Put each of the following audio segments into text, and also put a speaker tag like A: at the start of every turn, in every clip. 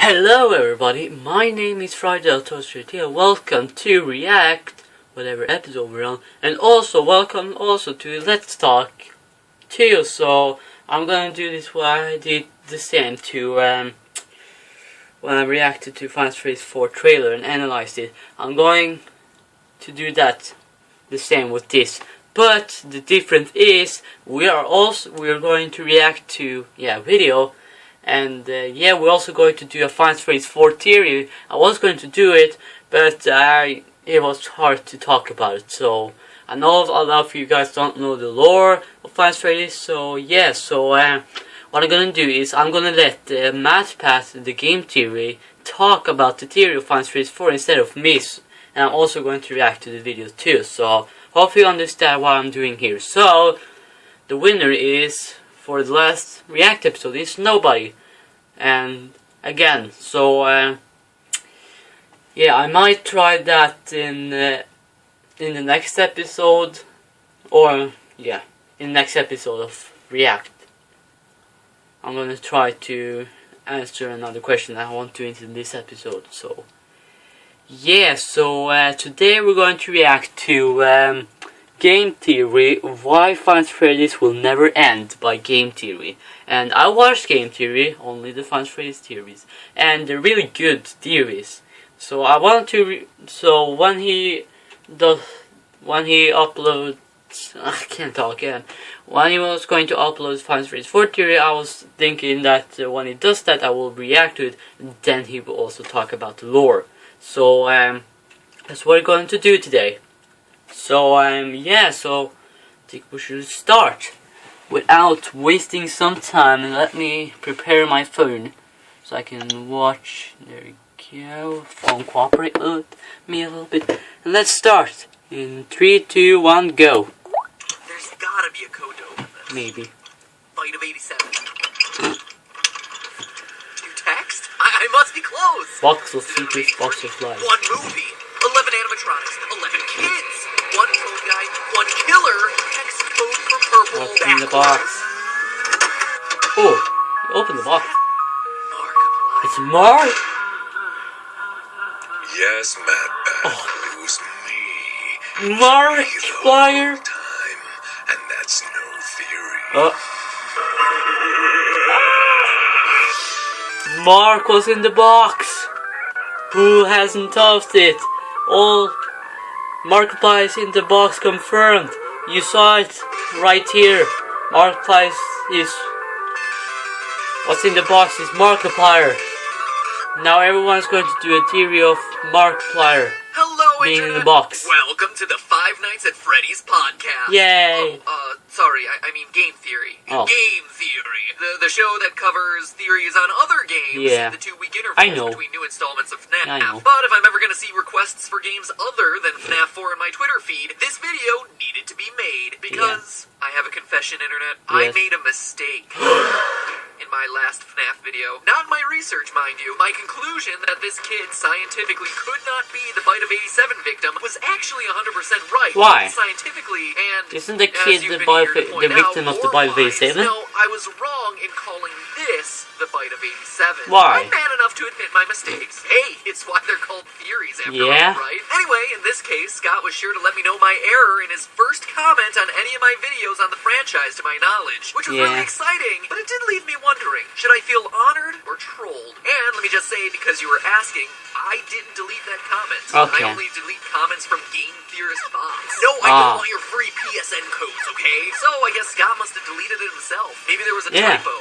A: Hello everybody, my name is Friday here. Welcome to React, whatever episode we're on, and also welcome to Let's Talk 2. So I'm gonna do this what I did the same to when I reacted to Final Fantasy 4 trailer and analyzed it. I'm going to do that the same with this. But the difference is we're going to react to video. And we're also going to do a Final Fantasy 4 theory. I was going to do it, but it was hard to talk about it. So I know a lot of you guys don't know the lore of Final Fantasy. So what I'm gonna do is I'm gonna let Matt Pass, the game theory, talk about the theory of Final Fantasy 4 instead of me. And I'm also going to react to the video too. So hopefully you understand what I'm doing here. So the winner is, for the last React episode, is nobody. And again, so I might try that in the next episode, or in the next episode of React. I'm gonna try to answer another question that I want to into this episode. So today we're going to react to Game Theory, Why Final Fantasy Will Never End by Game Theory. And I watched Game Theory, only the Final Fantasy theories, and they're really good theories. So I want to when he uploads, I can't talk again. When he was going to upload Final Fantasy 4 theory, I was thinking that when he does that, I will react to it, and then he will also talk about the lore. So that's what we're going to do today. So I think we should start without wasting some time, and let me prepare my phone so I can watch. There we go. Phone cooperate with me a little bit. And let's start in 3, 2, 1, go.
B: There's gotta be a code to open this.
A: Maybe.
B: Bite of 87. New text? I must be close.
A: Box of secrets, box of lies.
B: One movie. 11 animatronics. 11 kids. One code guy. One killer. Hex code for purple.
A: Open the box. Oh, you open the box.
B: Markiplier.
A: It's Mark.
C: Yes, Matt. It was me.
A: Markiplier.
C: Time, and that's no theory.
A: Mark was in the box. Who hasn't touched it? All Markiplier is in the box, confirmed. You saw it right here. Markiplier is... What's in the box is Markiplier. Now everyone's going to do a theory of Markiplier
B: Hello,
A: being
B: Internet.
A: in the box.
B: Welcome to the Five Nights at Freddy's podcast.
A: Yay!
B: Sorry, I mean Game Theory.
A: Oh.
B: Game Theory. The show that covers theories on other games in the 2-week intervals between new installments of FNAF.
A: I know.
B: But if I'm ever going to see requests for games other than FNAF 4 in my Twitter feed, this video needed to be made because I have a confession, Internet. I made a mistake. In my last FNAF video. Not my research, mind you. My conclusion that this kid scientifically could not be the Bite of 87 victim was actually 100% right.
A: Why?
B: Scientifically, and
A: isn't the kid the victim of the Bite of 87?
B: No, I was wrong in calling this the Bite of 87.
A: Why?
B: I'm man enough to admit my mistakes. Hey, it's why they're called theories after all, right? Anyway, in this case, Scott was sure to let me know my error in his first comment on any of my videos on the franchise to my knowledge, which was really exciting, but it did leave me wondering, should I feel honored or trolled? And let me just say, because you were asking, I didn't delete that comment.
A: Okay.
B: I only delete comments from Game Theorist bots. No, I don't want your free PSN codes, okay? So I guess Scott must have deleted it himself. Maybe there was a typo.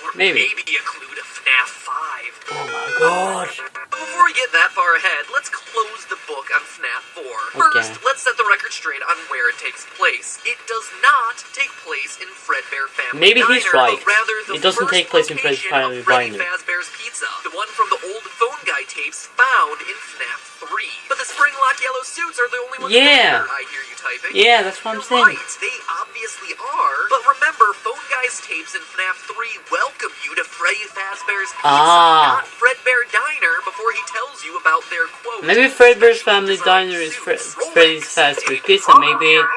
B: Or maybe a clue to FNAF 5.
A: Oh my god.
B: Before we get that far ahead, let's close the book on FNAF 4. First, let's set the record straight on where it takes place. It does not take place in Fredbear Family
A: Maybe
B: Diner,
A: he's right.
B: but rather the
A: it doesn't take place in
B: location
A: Family
B: of Freddy
A: Diner.
B: Fazbear's Pizza, the one from the old phone guy tapes found in FNAF 3. But the spring-locked yellow suits are the only ones there, I hear you typing.
A: Yeah, that's what I'm saying.
B: Right, they obviously are, but remember, phone guy's tapes in FNAF 3 welcome you to Freddy Fazbear's Pizza, not Fredbear Diner, before he tells you about their quote.
A: Maybe Fredbear's Family Diner is Freddy's Fazbear Pizza, maybe.
D: Career as a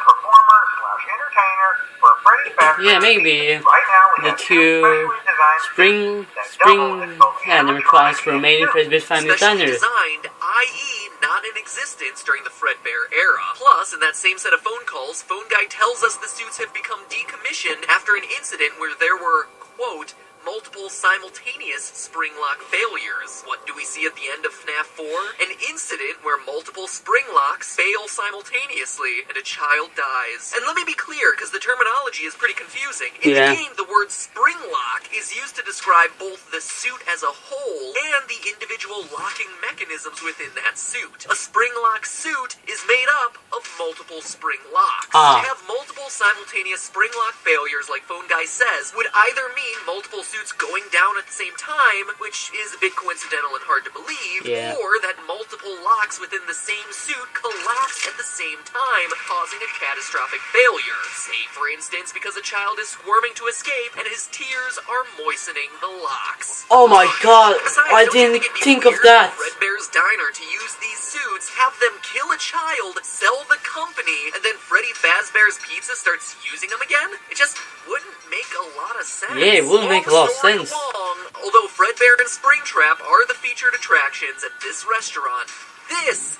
D: performer / entertainer for Freddy Fazbear.
A: Yeah, maybe.
D: Right now
A: the two spring animatronics were made in Fredbear's Family
B: Specially
A: Banner.
B: designed, i.e. not in existence during the Fredbear era. Plus, in that same set of phone calls, Phone Guy tells us the suits have become decommissioned after an incident where there were, quote, multiple simultaneous spring lock failures. What do we see at the end of FNAF 4? An incident where multiple spring locks fail simultaneously and a child dies. And let me be clear, because the terminology is pretty confusing. In the game, the word spring lock is used to describe both the suit as a whole and the individual locking mechanisms within that suit. A spring lock suit is made up of multiple spring locks. To have multiple simultaneous spring lock failures, like Phone Guy says, would either mean multiple suits going down at the same time, which is a bit coincidental and hard to believe, or that multiple locks within the same suit collapse at the same time, causing a catastrophic failure. Say, for instance, because a child is squirming to escape and his tears are moistening the locks.
A: Oh my god,
B: Besides,
A: I didn't think of that.
B: Fredbear's Diner to use these suits, have them kill a child, sell the company, and then Freddy Fazbear's Pizza starts using them again? It just wouldn't make a lot of sense.
A: Yeah, it wouldn't make a lot of sense.
B: Although Fredbear and Springtrap are the featured attractions at this restaurant, this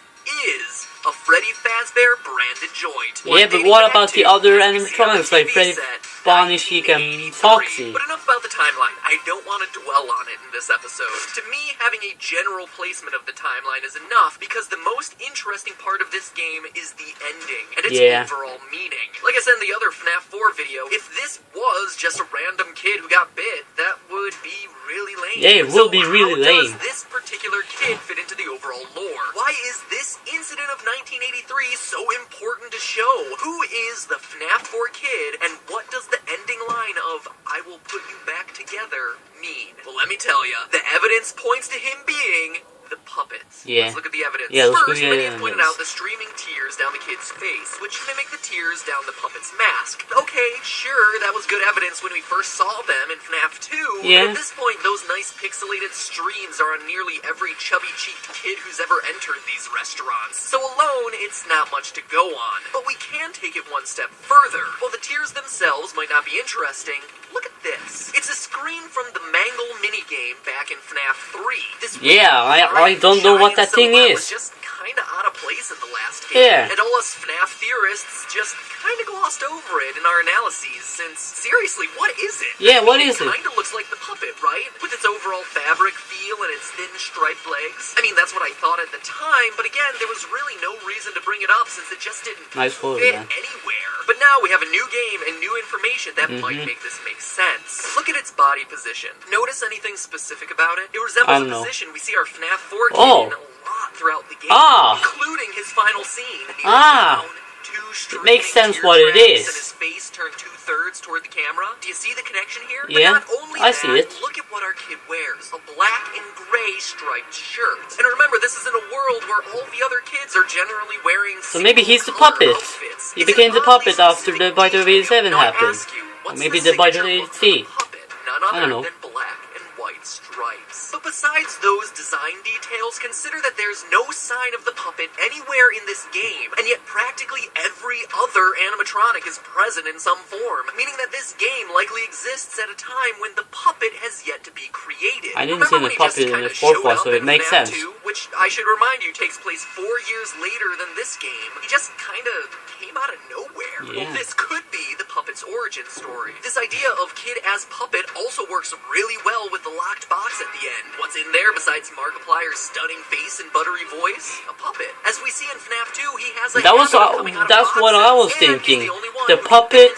B: is a Freddy Fazbear branded joint.
A: Yeah, but what about the other animatronics like Freddy, Bonnie, Chica, and Foxy?
B: But enough about the timeline. I don't want to dwell on it in this episode. To me, having a general placement of the timeline is enough because the most interesting part of this game is the ending and its overall meaning. Like I said in the other FNAF 4 video, if this was just a random kid who got bit, that would be really lame.
A: Yeah, it will be really lame.
B: How does this particular kid fit into the overall lore? Why is this incident of 1983 so important to show? Who is the FNAF 4 kid, and what does the ending line of "I will put you back together" mean? Well, let me tell you, the evidence points to him being the puppets. Let's look at the evidence. First, many have pointed out the streaming tears down the kid's face, which mimic the tears down the puppet's mask. Okay, sure, that was good evidence when we first saw them in FNAF 2, but at this point, those nice pixelated streams are on nearly every chubby-cheeked kid who's ever entered these restaurants. So alone, it's not much to go on. But we can take it one step further. While the tears themselves might not be interesting, look at this. It's a screen from the Mangle minigame back in FNAF 3. This
A: I don't know what that thing is.
B: Just kind of out of place in the last game. And all us FNAF theorists just kind of glossed over it in our analyses, since, seriously, what is it?
A: What is it?
B: It kind of looks like the puppet, right? With its overall fabric feel and its thin striped legs. I mean, that's what I thought at the time, but again, there was really no reason to bring it up since it just didn't fit anywhere. But now we have a new game and new information that might make this make sense. Look at its body position. Notice anything specific about it? It resembles a position we see our FNAF 4 kid in a lot throughout the game, including his final scene. It
A: makes sense what it is.
B: And his face turned 2/3 toward the camera. Do you see the connection here?
A: Yeah,
B: but not only
A: I see it.
B: Look at what our kid wears. A black and gray striped shirt. And remember, this is in a world where all the other kids are generally wearing
A: so maybe he's the puppet. He became the puppet after the Bite of 87 happened. Or maybe the Bite of 83. I don't know.
B: Than black and white stripes. But besides those design details, consider that there's no sign of the puppet anywhere in this game, and yet practically every other animatronic is present in some form, meaning that this game likely exists at a time when the puppet has yet to be created.
A: I didn't see the puppet in the fourth one, so it makes sense.
B: 2, which I should remind you takes place 4 years later than this game. He just kind of came out of nowhere. Well, this could be the puppet's origin story. This idea of kid as puppet also works really well with the locked box at the end. What's in there besides Markiplier's stunning face and buttery voice? A puppet. As we see in FNAF 2, he has a
A: that's what I was thinking. The puppet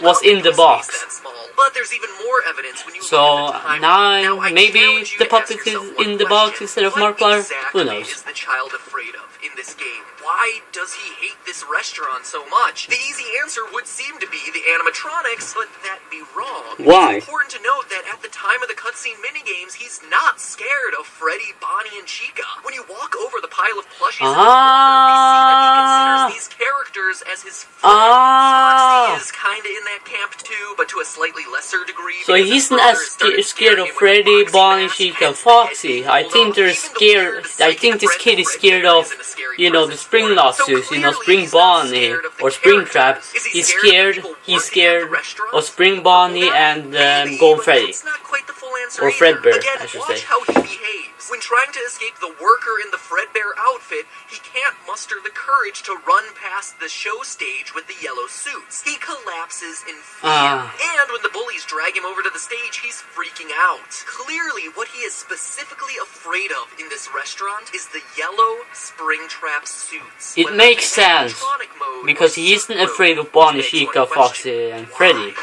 A: was in the box.
B: But there's even more evidence when you
A: so now maybe the puppet is in the box instead of Markiplier. Who knows?
B: What is the child afraid of in this game? Why does he hate this restaurant so much? The easy answer would seem to be the animatronics, but that'd be wrong.
A: Why?
B: It's important to note that at the time of the cutscene minigames, he's not scared of Freddy, Bonnie, and Chica. When you walk over the pile of plushies in the corner, we see that he considers these characters as his friends. Foxy is kinda in that camp too, but to a slightly lesser degree.
A: So he's not scared of Freddy, Bonnie, Chica, and Foxy. I think they're scared. I think this kid is scared of, you know, the spring lawsuits, you know, Spring Bonnie or Springtrap. He's scared of Spring Bonnie and Gold Freddy. Or Fredbear, I should say.
B: Watch how he behaves. When trying to escape the worker in the Fredbear outfit, he can't muster the courage to run past the show stage with the yellow suits. He collapses in fear. And when the bullies drag him over to the stage, he's freaking out. Clearly, what he is specifically afraid of in this restaurant is the yellow Springtrap suits.
A: It makes sense, because he isn't afraid of Bonnie, Chica, Foxy, and Freddy.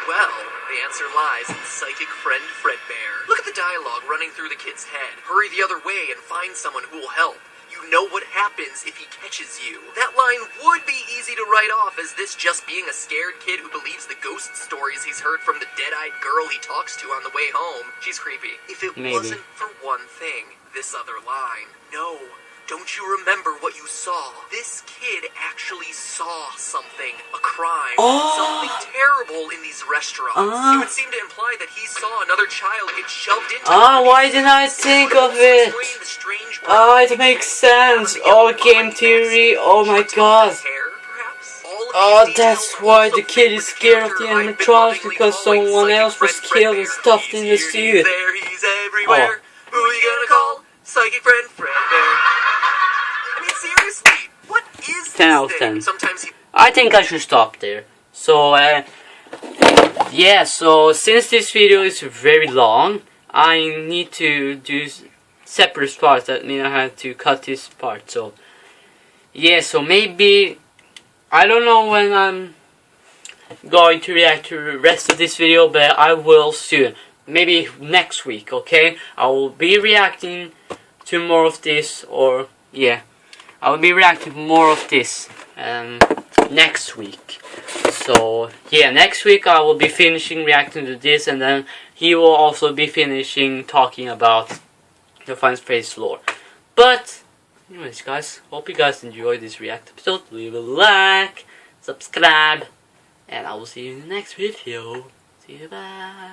B: Well, the answer lies in psychic friend Fredbear. Look at the dialogue running through the kid's head. Hurry the other way and find someone who will help. You know what happens if he catches you. That line would be easy to write off as this just being a scared kid who believes the ghost stories he's heard from the dead-eyed girl he talks to on the way home. She's creepy. If it wasn't for one thing, this other line. No. Don't you remember what you saw? This kid actually saw something. A crime. Something terrible in these restaurants. It would seem to imply that he saw another child get shoved into
A: why didn't I think of it? It makes sense. GameTheory. Oh my god. That's why the kid is scared of the animatronics, because someone else was killed and stuffed in the suit.
B: He's everywhere. Who are you gonna call? Psychic friend Fredbear. I mean, seriously, what is
A: 10 out of 10. I think I should stop there. So, yeah, so since this video is very long, I need to do separate parts. That means I have to cut this part. So, yeah, so maybe, I don't know when I'm going to react to the rest of this video, but I will soon. Maybe next week, okay? I will be reacting to more of this, or yeah, I will be reacting to more of this next week. So yeah, next week I will be finishing reacting to this, and then he will also be finishing talking about the Final Fantasy lore. But anyways, guys, hope you guys enjoyed this react episode. Leave a like, subscribe, and I will see you in the next video. See you, bye.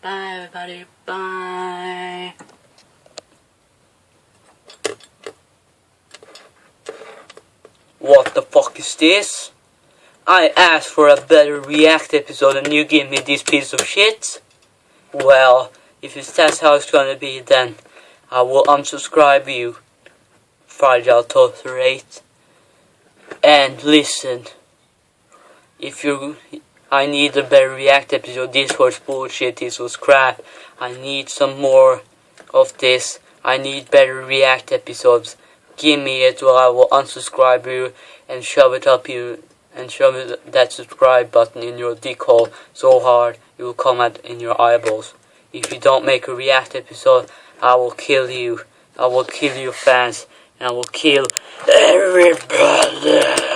A: Bye everybody, bye. What the fuck is this? I asked for a better react episode and you give me this piece of shit? Well, if that's how it's gonna be, then I will unsubscribe you, Fragile Toaster 8. And listen, I need a better react episode. This was bullshit, this was crap. I need some more of this. I need better react episodes. Give me it or I will unsubscribe you and shove it up you and shove that subscribe button in your dick hole so hard it will come out in your eyeballs. If you don't make a react episode, I will kill you. I will kill your fans and I will kill everybody.